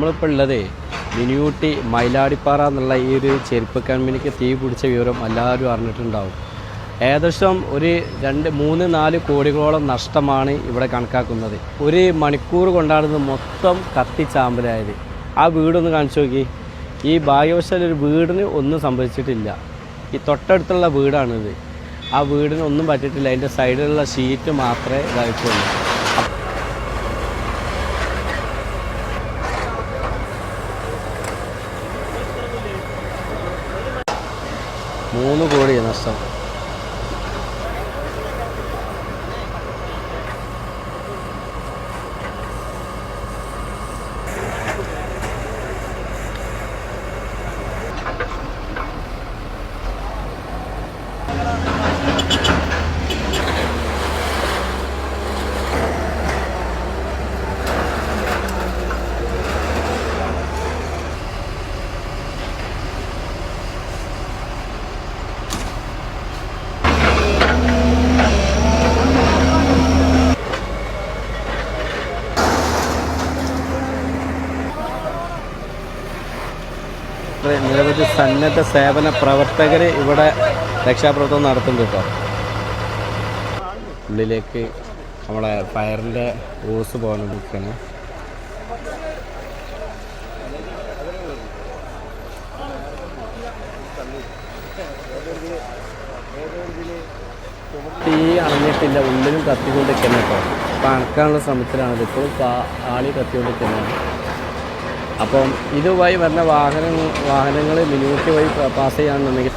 നമ്മളിപ്പോൾ ഉള്ളതേ മിനിയൂട്ടി മയിലാടിപ്പാറ എന്നുള്ള ഈ ഒരു ചെരുപ്പ് കമ്പനിക്ക് തീ പിടിച്ച വിവരം എല്ലാവരും അറിഞ്ഞിട്ടുണ്ടാവും. ഏകദേശം ഒരു 2-3-4 കോടികളോളം നഷ്ടമാണ് ഇവിടെ കണക്കാക്കുന്നത്. ഒരു മണിക്കൂർ കൊണ്ടാണ് മൊത്തം കത്തിച്ചാമ്പലായത്. ആ വീടൊന്ന് കാണിച്ചു നോക്കി. ഈ ഭാഗ്യവശാൽ ഒരു വീടിന് ഒന്നും സംഭവിച്ചിട്ടില്ല. ഈ തൊട്ടടുത്തുള്ള വീടാണിത്. ആ വീടിന് ഒന്നും പറ്റിയിട്ടില്ല. അതിൻ്റെ സൈഡിലുള്ള ഷീറ്റ് മാത്രമേ ഇതായിട്ടുള്ളൂ. 3 കോടി നഷ്ടം. നിരവധി സന്നദ്ധ സേവന പ്രവർത്തകർ ഇവിടെ രക്ഷാപ്രവർത്തനം നടത്തുന്നുണ്ട് കേട്ടോ. ഉള്ളിലേക്ക് നമ്മളെ ഫയറിൻ്റെ ഓസ് പോകാൻ. തീ അണഞ്ഞിട്ടില്ല, ഉള്ളിലും കത്തിക്കൊണ്ടിരിക്കുന്ന കേട്ടോ. അപ്പോൾ അണക്കാനുള്ള ശ്രമത്തിലാണത്. ഇപ്പോഴും ആളി കത്തിക്കൊണ്ടിരിക്കുന്നതാണ്. അപ്പം ഇതുവഴി വരുന്ന വാഹനങ്ങൾ മിനിയൂട്ടി വഴി പാസ് ചെയ്യാണെന്നുണ്ടെങ്കിൽ